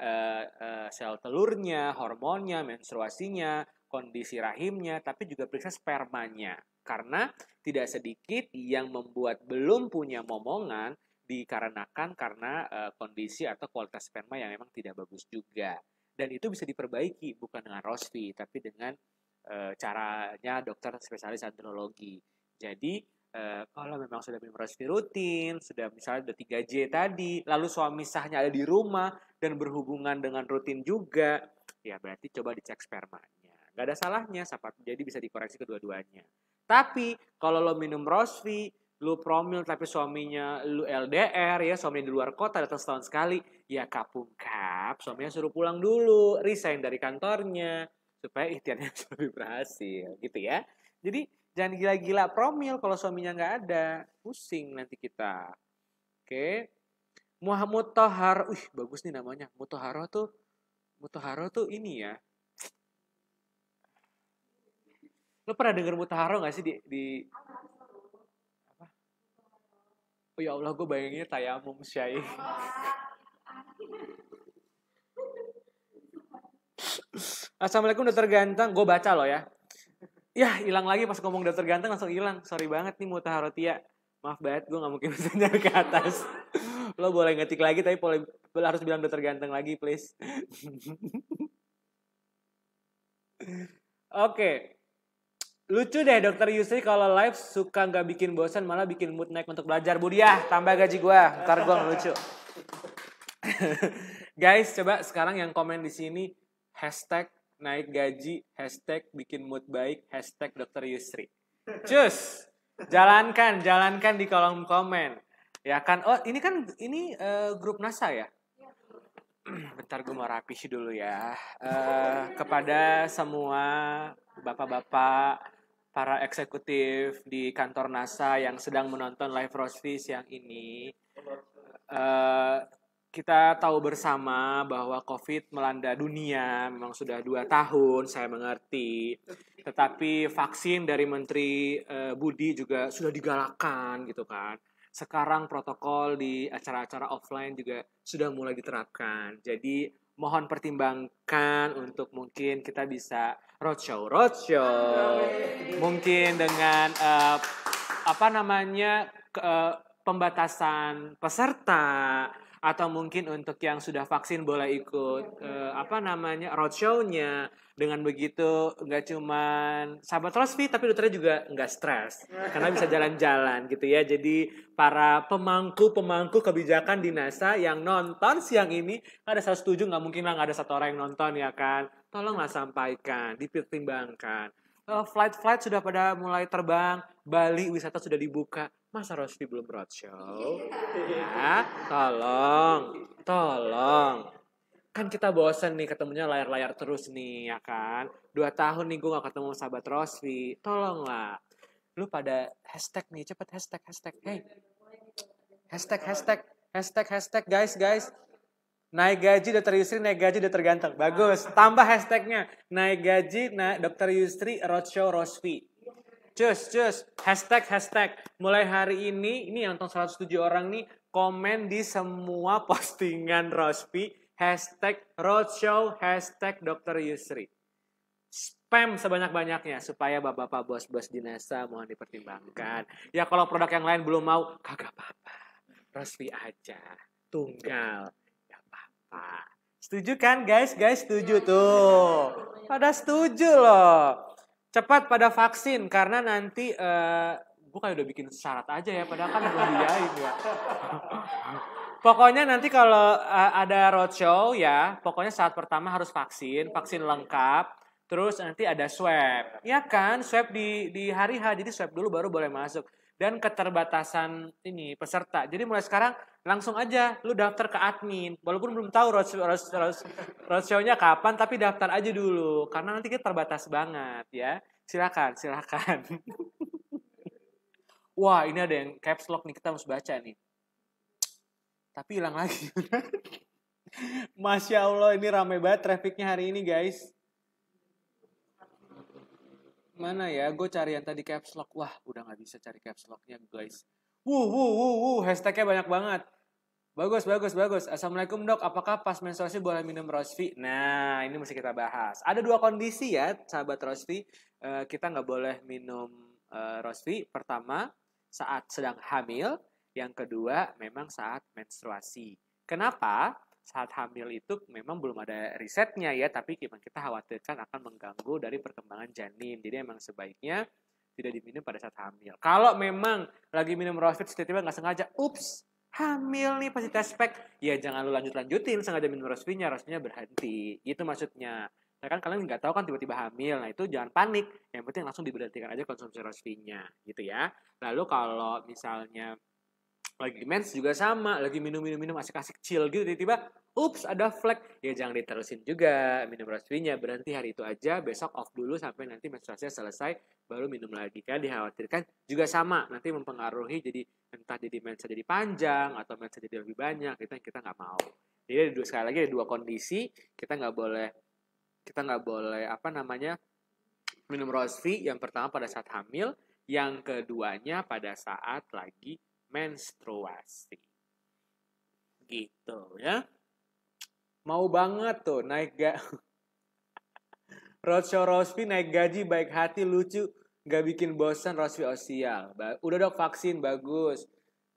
sel telurnya, hormonnya, menstruasinya, kondisi rahimnya, tapi juga periksa spermanya. Karena tidak sedikit yang membuat belum punya momongan dikarenakan karena kondisi atau kualitas sperma yang memang tidak bagus juga. Dan itu bisa diperbaiki bukan dengan Rosfi, tapi dengan caranya dokter spesialis andrologi. Jadi kalau memang sudah minum Rosfi rutin, sudah misalnya udah 3J tadi, lalu suami sahnya ada di rumah dan berhubungan dengan rutin juga, ya berarti coba dicek spermanya. Gak ada salahnya, jadi bisa dikoreksi kedua-duanya. Tapi kalau lo minum Rosfi, lu promil tapi suaminya lu LDR ya, suaminya di luar kota datang setahun sekali, ya kapungkap, suaminya suruh pulang dulu, resign dari kantornya, supaya ikhtiarnya lebih berhasil gitu ya. Jadi jangan gila-gila promil kalau suaminya nggak ada, pusing nanti kita. Oke. Muhammad Tohar, bagus nih namanya. Mutaharo tuh ini ya. Lo pernah denger Mutaharo nggak sih di apa? Oh ya Allah, gue bayanginnya tayamum syai. Assalamualaikum dokter ganteng, gue baca loh ya. Ya hilang lagi pas ngomong dokter ganteng langsung hilang. Sorry banget nih Mutaharotia. Maaf banget, gue gak mungkin bisa nyari ke atas. Lo boleh ngetik lagi tapi harus bilang dokter ganteng lagi please. Oke. Lucu deh dokter Yusri kalau live suka gak bikin bosan, malah bikin mood naik untuk belajar. Budiah, tambah gaji gue, ntar gue ngelucu. Guys, coba sekarang yang komen di sini hashtag naik gaji, hashtag bikin mood baik, hashtag dokter Yusri. Cus, jalankan di kolom komen. Ya kan, oh ini kan grup NASA ya. Bentar gue mau rapihin dulu ya. Kepada semua bapak-bapak, para eksekutif di kantor NASA yang sedang menonton live Rosfi siang ini. Kita tahu bersama bahwa COVID melanda dunia, memang sudah 2 tahun, saya mengerti. Tetapi vaksin dari Menteri Budi juga sudah digalakkan gitu kan. Sekarang protokol di acara-acara offline juga sudah mulai diterapkan. Jadi mohon pertimbangkan untuk mungkin kita bisa roadshow. Mungkin dengan pembatasan peserta, atau mungkin untuk yang sudah vaksin boleh ikut roadshow-nya. Dengan begitu nggak cuman sahabat Rosfi tapi dokternya juga nggak stres karena bisa jalan-jalan gitu ya. Jadi para pemangku kebijakan di NASA yang nonton siang ini, ada 107, nggak mungkin lah nggak ada 1 orang yang nonton ya kan. Tolonglah sampaikan, dipertimbangkan. Flight sudah pada mulai terbang, Bali wisata sudah dibuka. Masa Rosfi belum roadshow? Ya, tolong. Kan kita bosen nih ketemunya layar-layar terus nih, ya kan? 2 tahun nih gue gak ketemu sahabat Rosfi. Tolonglah. Lu pada hashtag nih, cepet hashtag. Hey. Hashtag, guys. Naik gaji dokter Yusri, naik gaji dokter ganteng. Bagus. Tambah hashtagnya. Naik gaji, dokter Yusri, roadshow Rosfi. Cus. Hashtag. Mulai hari ini yang nonton 107 orang nih, komen di semua postingan Rosfi, hashtag roadshow, hashtag dokter Yusri. Spam sebanyak-banyaknya supaya bapak-bapak bos-bos di NASA mohon dipertimbangkan. Ya kalau produk yang lain belum mau, kagak apa-apa. Rosfi aja. Tunggal. Gak apa-apa. Setuju kan guys? Setuju tuh. Pada setuju loh. Cepat pada vaksin karena nanti gue kayak udah bikin syarat aja ya, padahal kan belum diain ya. Pokoknya nanti kalau ada roadshow ya, pokoknya saat pertama harus vaksin lengkap, terus nanti ada swab. Ya kan, swab di hari H, jadi swab dulu baru boleh masuk. Dan keterbatasan ini peserta. Jadi mulai sekarang langsung aja lu daftar ke admin. Walaupun belum tahu roadshow-nya kapan, tapi daftar aja dulu karena nanti kita terbatas banget ya. Silakan, silakan. Wah, ini ada yang caps lock nih, kita harus baca nih. Tapi hilang lagi. Masya Allah, ini rame banget trafficnya hari ini, guys. Mana ya? Gue cari yang tadi caps lock. Wah, udah gak bisa cari caps locknya, guys. Hashtagnya banyak banget. Bagus. Assalamualaikum dok, apakah pas menstruasi boleh minum Rosvi? Nah, ini mesti kita bahas. Ada 2 kondisi ya, sahabat Rosvi. Kita nggak boleh minum Rosvi. Pertama, saat sedang hamil. Yang kedua, memang saat menstruasi. Kenapa? Saat hamil itu memang belum ada risetnya ya, tapi kita khawatirkan akan mengganggu dari perkembangan janin. Jadi memang sebaiknya tidak diminum pada saat hamil. Kalau memang lagi minum Rosvi, tiba-tiba nggak sengaja, ups, hamil nih pasti tespek, ya jangan lu lanjutin sengaja minum Rosvinya berhenti. Itu maksudnya. Nah kan kalian nggak tahu kan tiba-tiba hamil, nah itu jangan panik. Yang penting langsung diberhentikan aja konsumsi Rosvinya, gitu ya. Lalu kalau misalnya lagi mens juga sama, lagi minum asik-asik chill gitu, tiba-tiba ups ada flag, ya jangan diterusin juga minum Rosvinya, berhenti hari itu aja, besok off dulu sampai nanti menstruasinya selesai baru minum lagi. Karena dikhawatirkan juga sama, nanti mempengaruhi jadi entah jadi mensnya jadi panjang atau mensnya jadi lebih banyak, itu yang kita nggak mau. Jadi sekali lagi ada 2 kondisi, kita nggak boleh minum Rosvi. Yang pertama pada saat hamil, yang keduanya pada saat lagi menstruasi. Gitu ya. Mau banget tuh naik roadshow Rosvi naik gaji, baik hati, lucu, gak bikin bosan Rosvi osial. Udah dok vaksin, bagus.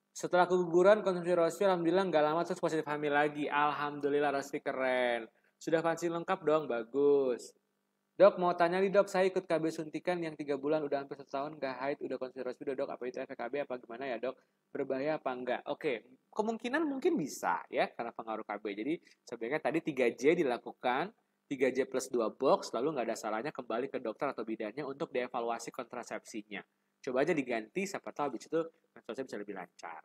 Setelah keguguran konsumsi Rosvi, alhamdulillah gak lama terus positif hamil lagi. Alhamdulillah Rosvi keren. Sudah vaksin lengkap dong, bagus. Dok, mau tanya nih dok, saya ikut KB suntikan yang 3 bulan udah hampir 1 tahun gak haid, udah konsumsi Rosvi, dok, apa itu efek KB apa gimana ya dok? Berbahaya apa enggak? Oke, kemungkinan mungkin bisa ya karena pengaruh KB. Jadi sebenarnya tadi 3J dilakukan, 3J plus 2 box, lalu nggak ada salahnya kembali ke dokter atau bidannya untuk dievaluasi kontrasepsinya. Coba aja diganti, siapa tahu habis itu menstruasi bisa lebih lancar.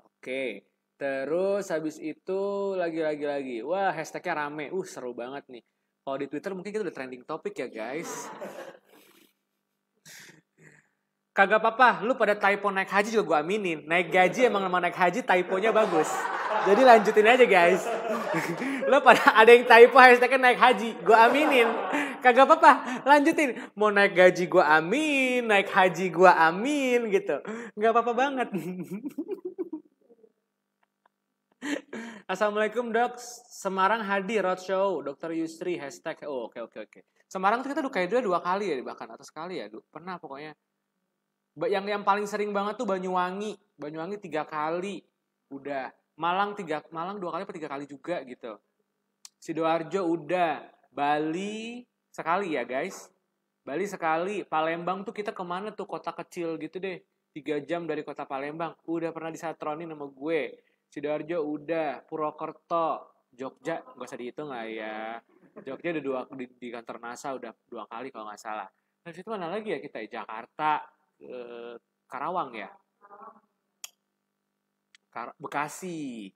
Oke, terus habis itu lagi. Wah, hashtagnya rame, seru banget nih. Kalau di Twitter mungkin kita udah trending topik ya guys. Kagak apa-apa, lu pada typo naik haji juga gue aminin. Naik gaji emang naik haji typonya bagus. Jadi lanjutin aja guys. Lu pada ada yang typo hashtagnya naik haji, gue aminin. Kagak apa-apa, lanjutin. Mau naik gaji gue amin, naik haji gue amin gitu. Gak apa-apa banget. Assalamualaikum dok, Semarang hadir roadshow, Dr. Yusri hashtag. Oke. Semarang tuh kita kayak 2 kali ya, bahkan atau sekali ya, pernah pokoknya. Yang paling sering banget tuh Banyuwangi 3 kali, udah. Malang 2 kali atau 3 kali juga gitu. Sidoarjo udah, Bali sekali ya guys. Bali sekali, Palembang tuh kita kemana tuh, kota kecil gitu deh, 3 jam dari kota Palembang, udah pernah disatronin sama gue. Sidoarjo udah, Purwokerto, Jogja gak usah dihitung lah ya. Jogja udah di kantor NASA udah 2 kali kalau nggak salah. Terus itu mana lagi ya kita ya? Jakarta, Karawang ya, Bekasi,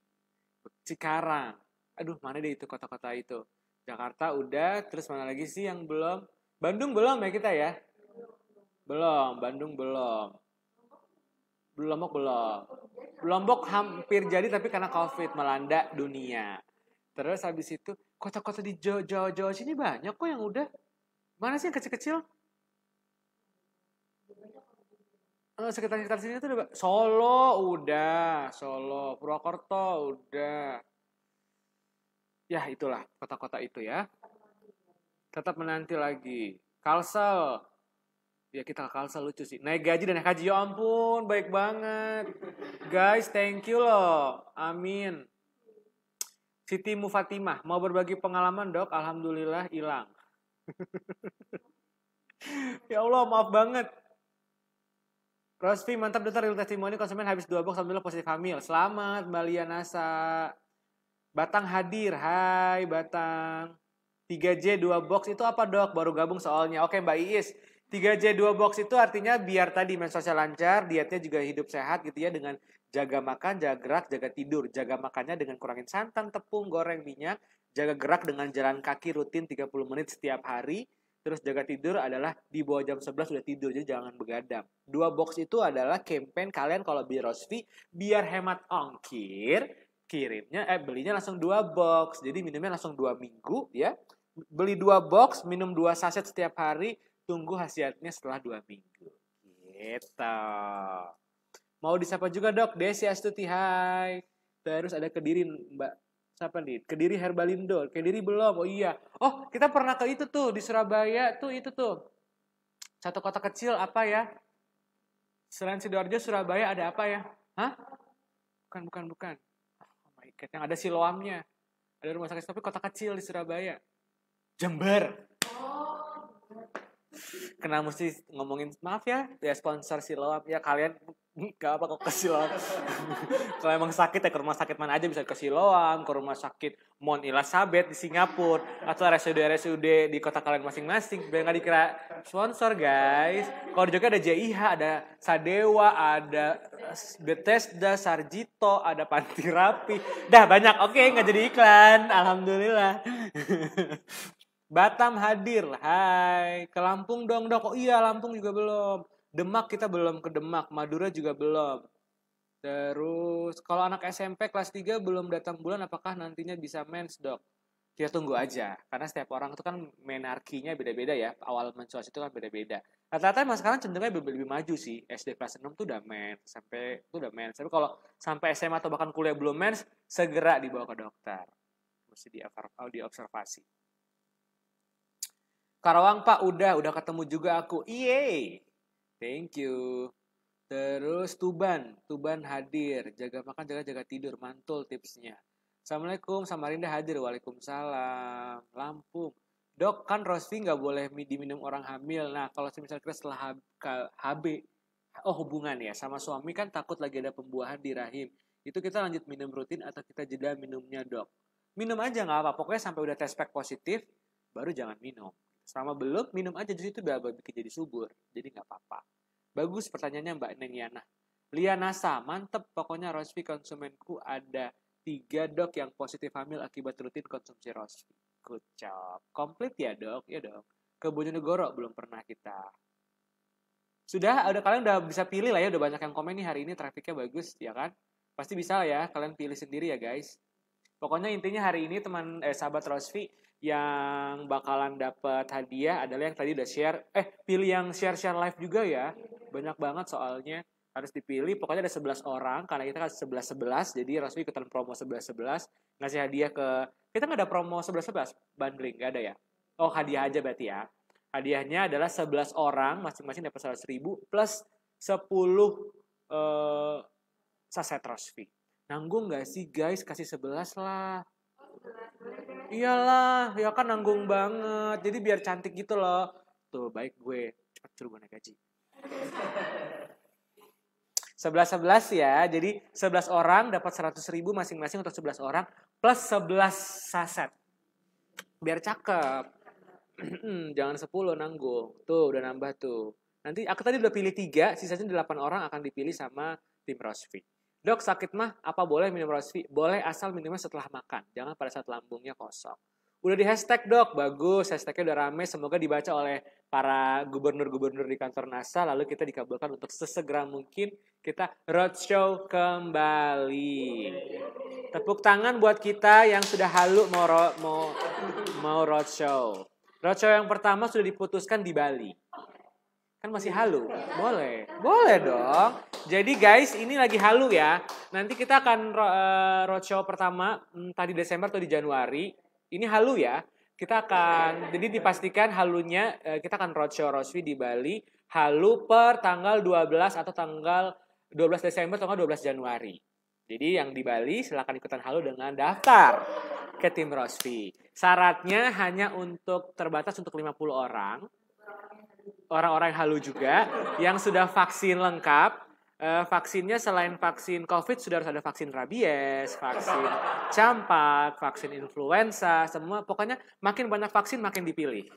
Cikarang. Aduh mana deh itu kota-kota itu. Jakarta udah, terus mana lagi sih yang belum? Bandung belum ya kita ya? Belum, Bandung belum. Lombok belum. Lombok hampir jadi tapi karena COVID melanda dunia. Terus habis itu kota-kota di Jawa sini banyak kok yang udah. Mana sih yang kecil-kecil? Sekitar sini tuh udah. Solo, Purwokerto udah. Ya itulah kota-kota itu ya. Tetap menanti lagi. Kalsel. Ya kita Kalsel lucu sih. Naik gaji dan naik haji. Ya ampun, baik banget. Guys, thank you loh. Amin. Siti Mufatimah, mau berbagi pengalaman dok? Alhamdulillah hilang. Ya Allah, maaf banget. Rosvi, mantap dokter, real testimoni konsumen habis 2 box alhamdulillah positif hamil. Selamat Mbak Lianasa. Batang hadir, hai Batang. 3J 2 box itu apa dok? Baru gabung soalnya. Oke Mbak Iis, 3J 2 box itu artinya biar tadi menstruasi lancar, dietnya juga hidup sehat gitu ya, dengan jaga makan, jaga gerak, jaga tidur. Jaga makannya dengan kurangin santan, tepung, goreng, minyak. Jaga gerak dengan jalan kaki rutin 30 menit setiap hari. Terus jaga tidur adalah di bawah jam 11 sudah tidur, jadi jangan begadang. 2 box itu adalah campaign kalian kalau beli Rosvi biar hemat ongkir, belinya langsung 2 box. Jadi minumnya langsung 2 minggu ya. Beli 2 box, minum 2 saset setiap hari, tunggu hasilnya setelah 2 minggu. Gitu. Mau disapa juga dok, Desi Astuti, hai. Terus ada Kediri Mbak. Siapa nih? Kediri Herbalindo. Kediri belum. Oh iya. Oh, kita pernah ke itu tuh di Surabaya tuh itu tuh. Satu kota kecil apa ya? Selain Sidoarjo, Surabaya ada apa ya? Hah? Bukan. Oh my god, yang ada Siloamnya. Ada rumah sakit tapi kota kecil di Surabaya. Jember. Kenapa mesti ngomongin maaf ya sponsor Siloam ya, kalian gak apa kok ke Siloam. Kalau emang sakit ya ke rumah sakit mana aja, bisa ke Siloam, ke rumah sakit Mount Elizabeth di Singapura, atau RSUD di kota kalian masing-masing, biar gak dikira sponsor guys. Kalau di Jogja ada JIH, ada Sadewa, ada Bethesda, Sarjito, ada Panti Rapi, dah banyak. Oke, gak jadi iklan, alhamdulillah. Batam hadir, hai. Ke Lampung dong dok. Oh iya, Lampung juga belum. Demak kita belum ke Demak, Madura juga belum. Terus kalau anak SMP kelas 3 belum datang bulan, apakah nantinya bisa mens dok? Kita tunggu aja, karena setiap orang itu kan menarkinya beda-beda ya. Awal menstruasi itu kan beda-beda. Rata-rata emang sekarang cenderungnya lebih maju sih. SD kelas 6 tuh udah mens, SMP tuh udah mens. Tapi kalau sampai SMA atau bahkan kuliah belum mens, segera dibawa ke dokter. Mesti diobservasi. Karawang Pak, udah ketemu juga aku. Iye. Thank you. Terus Tuban hadir. Jaga makan, jaga tidur. Mantul tipsnya. Assalamualaikum, Samarinda hadir. Waalaikumsalam. Lampung. Dok, kan Rosvi nggak boleh diminum orang hamil. Nah, kalau misalnya kita setelah HB, hubungan ya, sama suami kan takut lagi ada pembuahan di rahim. Itu kita lanjut minum rutin atau kita jeda minumnya dok? Minum aja nggak apa. Pokoknya sampai udah tes pack positif, baru jangan minum. Selama belum, minum aja di situ udah bikin jadi subur. Jadi nggak apa-apa. Bagus pertanyaannya Mbak Nengiana. Lianasa, mantep. Pokoknya Rosvi konsumenku ada 3 dok yang positif hamil akibat rutin konsumsi Rosvi. Good job. Komplit ya dok? Ya dok. Ke Bojonegoro belum pernah kita. Sudah, kalian udah bisa pilih lah ya. Udah banyak yang komen nih hari ini, trafiknya bagus ya kan? Pasti bisa ya, kalian pilih sendiri ya guys. Pokoknya intinya hari ini sahabat Rosvi yang bakalan dapat hadiah adalah yang tadi udah share. Pilih yang share live juga ya. Banyak banget soalnya. Harus dipilih. Pokoknya ada 11 orang. Karena kita kan 11-11. Jadi Rosvi ikutan promo 11-11. Ngasih hadiah ke... Kita nggak ada promo 11-11? Bundling? Nggak ada ya? Oh, hadiah aja berarti ya. Hadiahnya adalah 11 orang. Masing-masing dapat 100.000. Plus 10 saset Rosvi. Nanggung nggak sih guys? Kasih 11 lah. Iyalah, ya kan nanggung banget. Jadi biar cantik gitu loh. Tuh, baik gue. Cepat suruh gue naik gaji. 11-11 ya. Jadi 11 orang dapat 100.000 masing-masing untuk 11 orang. Plus 11 saset. Biar cakep. Jangan 10 nanggung. Tuh, udah nambah tuh. Nanti aku tadi udah pilih 3. Sisanya 8 orang akan dipilih sama tim Rosvi. Dok, sakit mah apa boleh minum Rosvi? Boleh asal minumnya setelah makan. Jangan pada saat lambungnya kosong. Udah di hashtag dok, bagus. Hashtagnya udah rame. Semoga dibaca oleh para gubernur-gubernur di kantor NASA. Lalu kita dikabulkan untuk sesegera mungkin kita roadshow kembali. Tepuk tangan buat kita yang sudah halu mau roadshow. Roadshow yang pertama sudah diputuskan di Bali. Kan masih halu? Boleh dong. Jadi guys, ini lagi halu ya. Nanti kita akan roadshow pertama tadi Desember atau di Januari. Ini halu ya. Kita akan, jadi dipastikan halunya kita akan roadshow Rosvi di Bali. Halu per tanggal 12 atau tanggal 12 Desember atau tanggal 12 Januari. Jadi yang di Bali silakan ikutan halu dengan daftar ke tim Rosvi. Syaratnya hanya terbatas untuk 50 orang. orang-orang halu juga yang sudah vaksin lengkap. Vaksinnya selain vaksin COVID sudah harus ada vaksin rabies, vaksin campak, vaksin influenza, semua pokoknya makin banyak vaksin makin dipilih.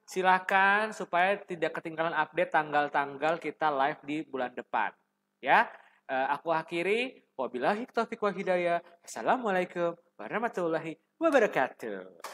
Silakan supaya tidak ketinggalan update tanggal-tanggal kita live di bulan depan. Ya, aku akhiri. Wabillahi taufiq wal hidayah. Assalamualaikum warahmatullahi wabarakatuh.